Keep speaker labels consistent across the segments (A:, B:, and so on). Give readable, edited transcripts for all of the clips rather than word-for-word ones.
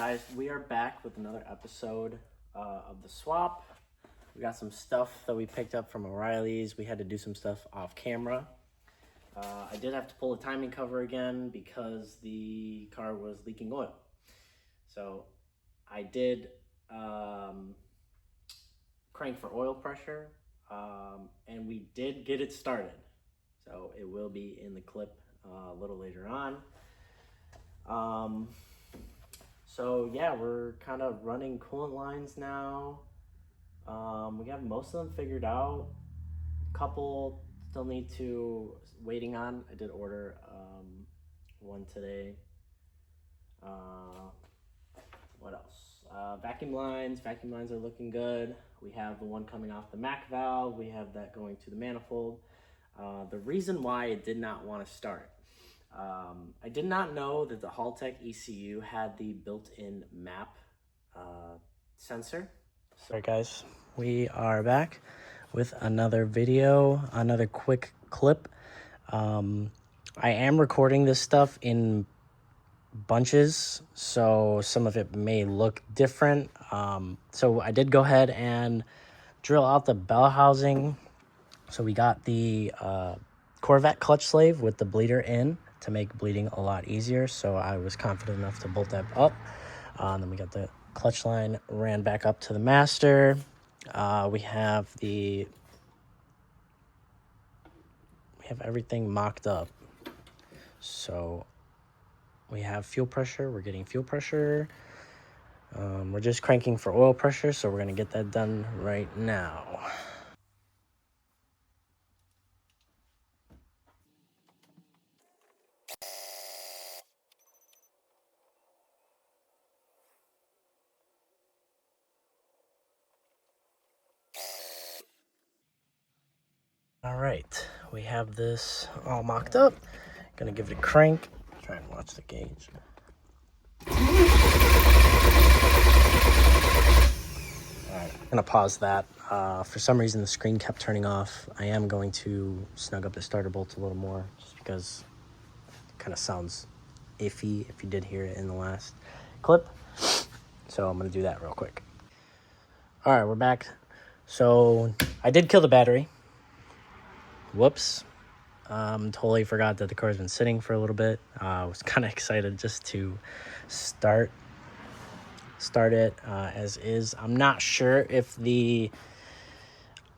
A: guys, we are back with another episode of the swap. We got some stuff that we picked up from O'Reilly's. We had to do some stuff off camera. I did have to pull the timing cover again because the car was leaking oil. So I did crank for oil pressure, and we did get it started. So it will be in the clip a little later on. So yeah, we're kind of running coolant lines now. We got most of them figured out. Couple still need to waiting on. I did order one today. What else? Vacuum lines are looking good. We have the one coming off the MAC valve. We have that going to the manifold. The reason why it did not want to start. I did not know that the haltech ECU had the built-in map sensor. All right, guys, we are back with another video, another quick clip. I am recording this stuff in bunches, so some of it may look different. So I did go ahead and drill out the bell housing. So we got the Corvette clutch slave with the bleeder in to make bleeding a lot easier. So I was confident enough to bolt that up. And then we got the clutch line ran back up to the master. We have everything mocked up. So we have fuel pressure. We're getting fuel pressure. We're just cranking for oil pressure. So we're going to get that done right now. All right, we have this all mocked up. Gonna give it a crank. Try and watch the gauge. All right, I'm gonna pause that. For some reason, the screen kept turning off. I am going to snug up the starter bolts a little more, just because it kind of sounds iffy if you did hear it in the last clip. So I'm gonna do that real quick. All right, we're back. So I did kill the battery. Whoops. Totally forgot that the car's been sitting for a little bit. I was kind of excited just to start it as is. I'm not sure if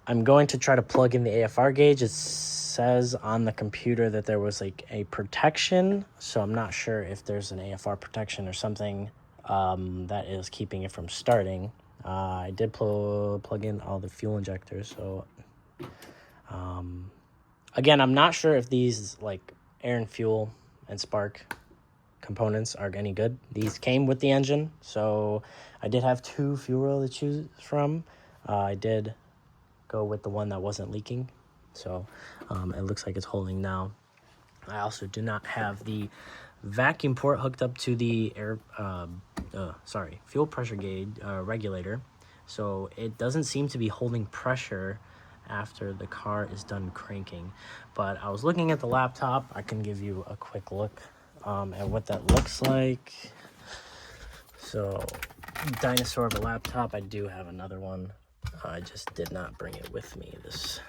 A: I'm going to try to plug in the AFR gauge. It says on the computer that there was like a protection, so I'm not sure if there's an AFR protection or something that is keeping it from starting. I did plug in all the fuel injectors, so again, I'm not sure if these like air and fuel and spark components are any good. These came with the engine, so I did have two fuel oil to choose from. I did go with the one that wasn't leaking, so it looks like it's holding now. I also do not have the vacuum port hooked up to the fuel pressure gauge regulator, so it doesn't seem to be holding pressure after the car is done cranking. But I was looking at the laptop. I can give you a quick look at what that looks like. So, dinosaur of a laptop. I do have another one. I just did not bring it with me this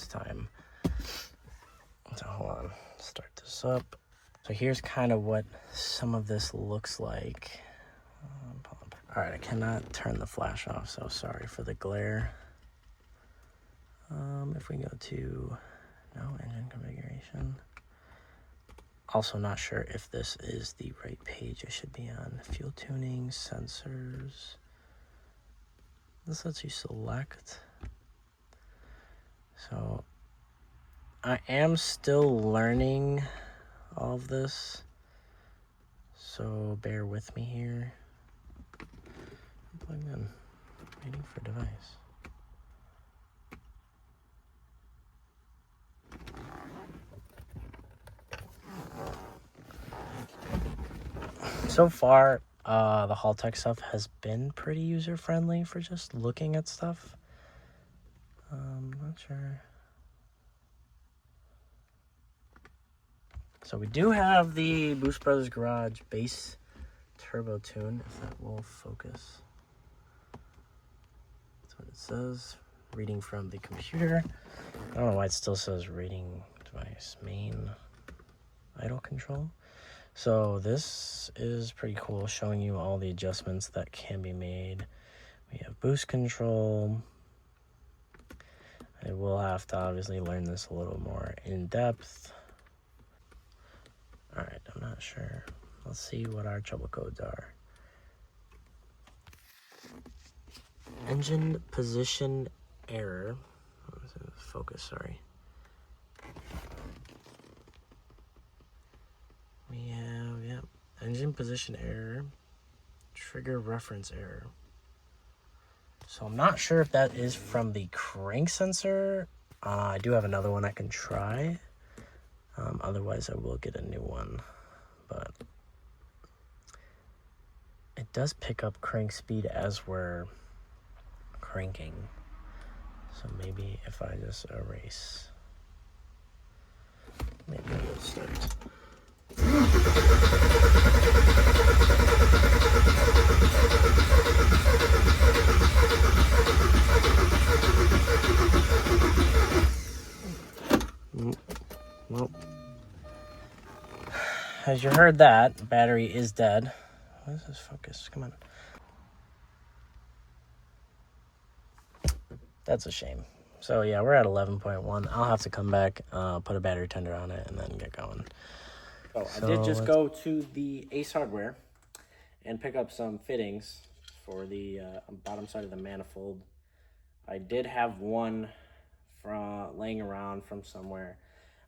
A: time. So hold on, start this up. So here's kind of what some of this looks like. All right, I cannot turn the flash off, so sorry for the glare. If we go to engine configuration, also not sure if this is the right page it should be on. Fuel tuning, sensors. This lets you select. So I am still learning all of this, so bear with me here. Plug in, waiting for device. So far, the haltech stuff has been pretty user-friendly for just looking at stuff. Not sure. So we do have the Boost Brothers Garage base turbo tune, if that will focus. That's what it says. Reading from the computer. I don't know why it still says reading device main idle control. So this is pretty cool, showing you all the adjustments that can be made. We have boost control. I will have to obviously learn this a little more in depth. All right, I'm not sure. Let's see what our trouble codes are. Engine position error. Focus, sorry. We have, engine position error, trigger reference error. So I'm not sure if that is from the crank sensor. I do have another one I can try. Otherwise, I will get a new one. But it does pick up crank speed as we're cranking. So maybe if I just erase, maybe it'll start. Well, as you heard that, battery is dead. What is this focus? Come on. That's a shame. So yeah, we're at 11.1. I'll have to come back, put a battery tender on it, and then get going. So I did just go to the Ace Hardware and pick up some fittings for the bottom side of the manifold. I did have one laying around from somewhere.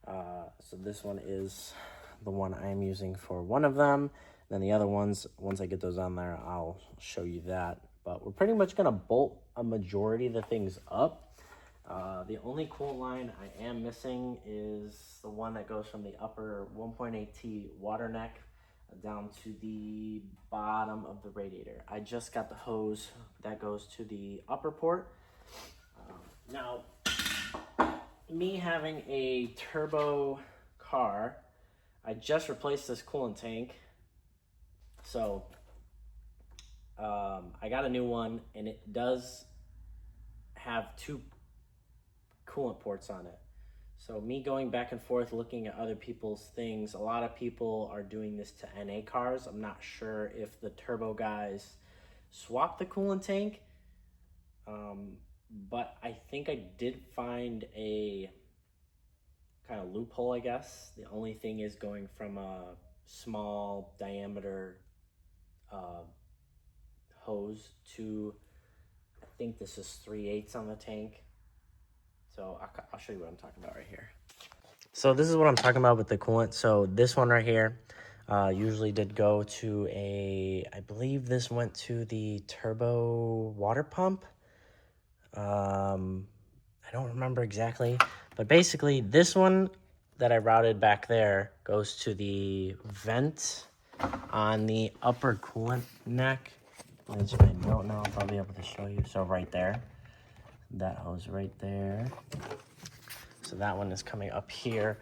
A: So this one is the one I'm using for one of them. Then the other ones, once I get those on there, I'll show you that. But we're pretty much gonna bolt a majority of the things up. The only coolant line I am missing is the one that goes from the upper 1.8T water neck down to the bottom of the radiator. I just got the hose that goes to the upper port. Now, me having a turbo car, I just replaced this coolant tank. So I got a new one, and it does have 2 coolant ports on it. So me going back and forth looking at other people's things, a lot of people are doing this to NA cars. I'm not sure if the turbo guys swapped the coolant tank, but I think I did find a kind of loophole, I guess. The only thing is going from a small diameter hose to, I think this is 3/8 on the tank. So I'll show you what I'm talking about right here. So this is what I'm talking about with the coolant. So this one right here usually did go to I believe this went to the turbo water pump. I don't remember exactly, but basically this one that I routed back there goes to the vent on the upper coolant neck, which I don't know if I'll be able to show you. So right there. That hose right there. So that one is coming up here.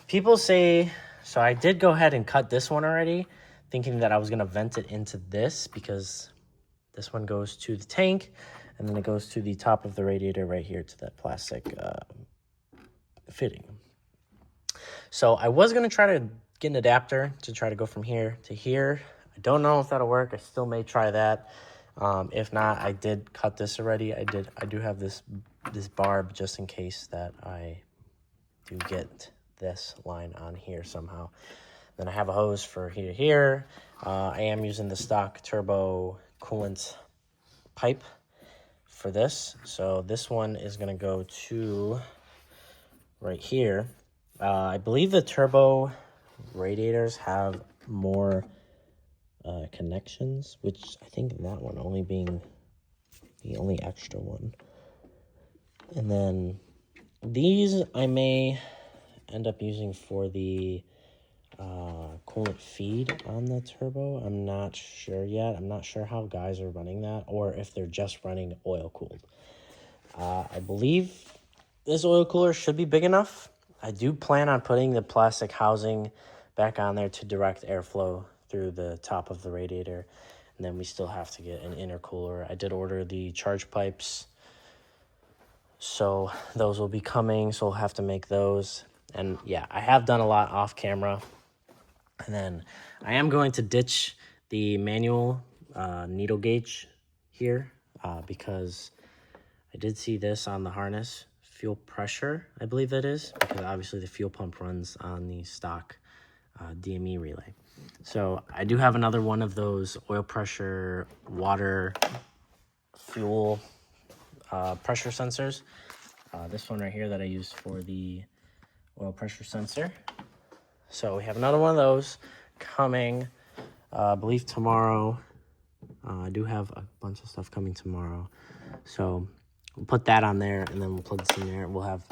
A: People say, so I did go ahead and cut this one already, thinking that I was gonna vent it into this, because this one goes to the tank, and then it goes to the top of the radiator right here to that plastic fitting. So I was gonna try to get an adapter to try to go from here to here. I don't know if that'll work. I still may try that. If not, I did cut this already. I do have this barb just in case that I do get this line on here somehow. Then I have a hose for here to here. I am using the stock turbo coolant pipe for this. So this one is going to go to right here. I believe the turbo radiators have more connections, which I think that one only being the only extra one. And then these I may end up using for the coolant feed on the turbo. I'm not sure yet. I'm not sure how guys are running that, or if they're just running oil cooled. I believe this oil cooler should be big enough. I do plan on putting the plastic housing back on there to direct airflow through the top of the radiator. And then we still have to get an intercooler. I did order the charge pipes, so those will be coming, so we'll have to make those. And yeah, I have done a lot off camera. And then I am going to ditch the manual needle gauge here because I did see this on the harness, fuel pressure, I believe that is, because obviously the fuel pump runs on the stock DME relay. So I do have another one of those oil pressure, water, fuel pressure sensors. This one right here that I use for the oil pressure sensor. So we have another one of those coming, I believe tomorrow. I do have a bunch of stuff coming tomorrow. So we'll put that on there, and then we'll plug this in there. We'll have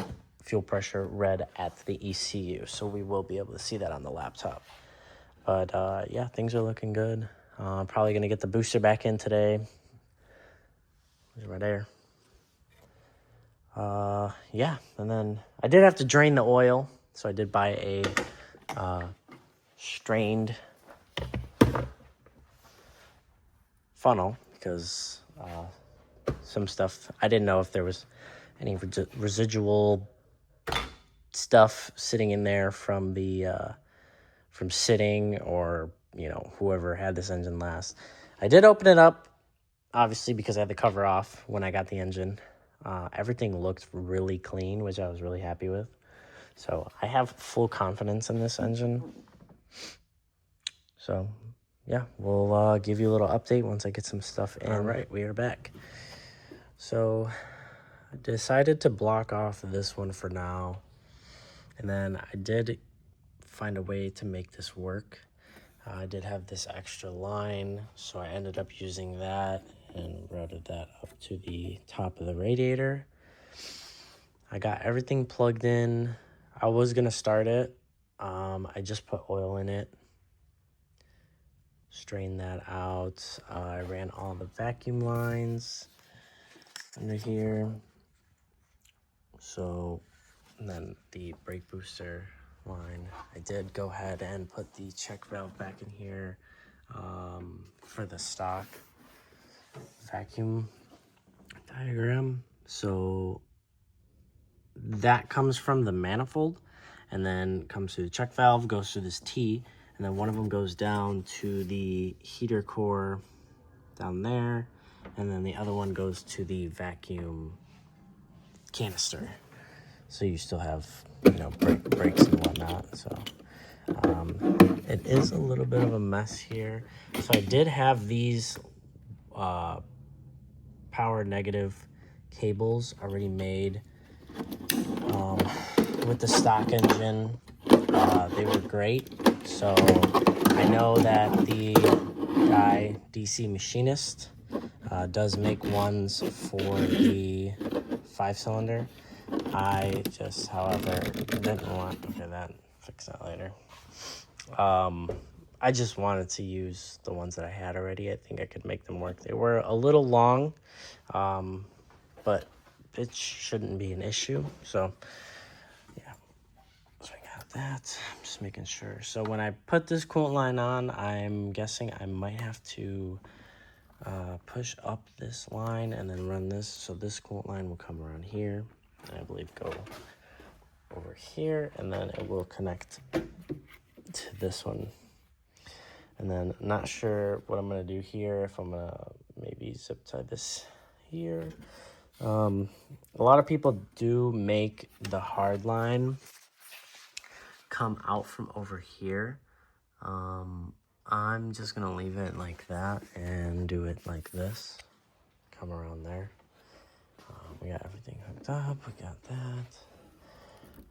A: fuel pressure read at the ECU, so we will be able to see that on the laptop. But yeah, things are looking good. Probably going to get the booster back in today. It's right there. Yeah, and then I did have to drain the oil, so I did buy a strained funnel because some stuff, I didn't know if there was any residual stuff sitting in there from the from sitting, or you know, whoever had this engine last. I did open it up, obviously, because I had the cover off when I got the engine. Everything looked really clean, which I was really happy with. So I have full confidence in this engine. So yeah, we'll give you a little update once I get some stuff in. All right, we are back. So I decided to block off this one for now. And then I did find a way to make this work. I did have this extra line, so I ended up using that and routed that up to the top of the radiator. I got everything plugged in. I was gonna start it. I just put oil in it, strained that out. I ran all the vacuum lines under here. So, and then the brake booster line. I did go ahead and put the check valve back in here for the stock vacuum diagram. So that comes from the manifold, and then comes through the check valve, goes through this T, and then one of them goes down to the heater core down there, and then the other one goes to the vacuum canister. So you still have, you know, brakes and whatnot. So it is a little bit of a mess here. So I did have these power negative cables already made with the stock engine. They were great. So I know that the guy, DC Machinist, does make ones for the 5-cylinder. I just, however, didn't want, okay, that, fix that later. I just wanted to use the ones that I had already. I think I could make them work. They were a little long, but it shouldn't be an issue. So, yeah, so I got that. I'm just making sure. So when I put this coolant line on, I'm guessing I might have to push up this line and then run this. So this coolant line will come around here, and I believe go over here, and then it will connect to this one. And then I'm not sure what I'm gonna do here, if I'm gonna maybe zip tie this here. A lot of people do make the hard line come out from over here. I'm just gonna leave it like that and do it like this, come around there. We got everything hooked up, we got that.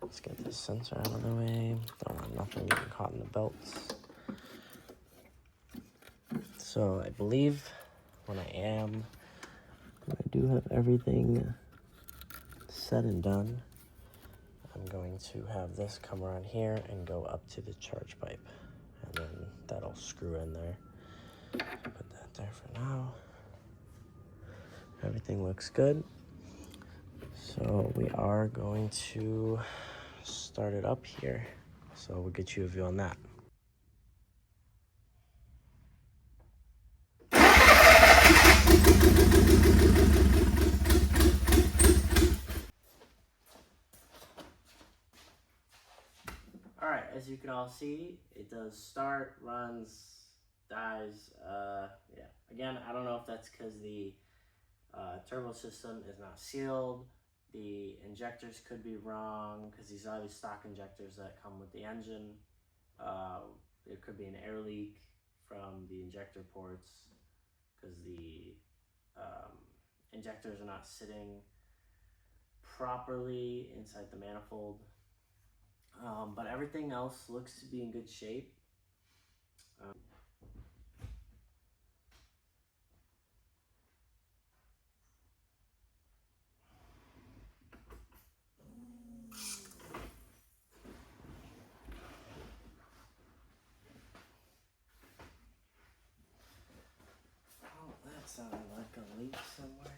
A: Let's get this sensor out of the way. Don't want nothing getting caught in the belts. So I believe when I do have everything said and done, I'm going to have this come around here and go up to the charge pipe, and then that'll screw in there. Put that there for now. Everything looks good. So we are going to start it up here. So we'll get you a view on that. as you can all see, it does start, runs, dies. Yeah. Again, I don't know if that's because the turbo system is not sealed. The injectors could be wrong because these are the stock injectors that come with the engine. There could be an air leak from the injector ports because the injectors are not sitting properly inside the manifold. But everything else looks to be in good shape. Oh, that sounded like a leak somewhere.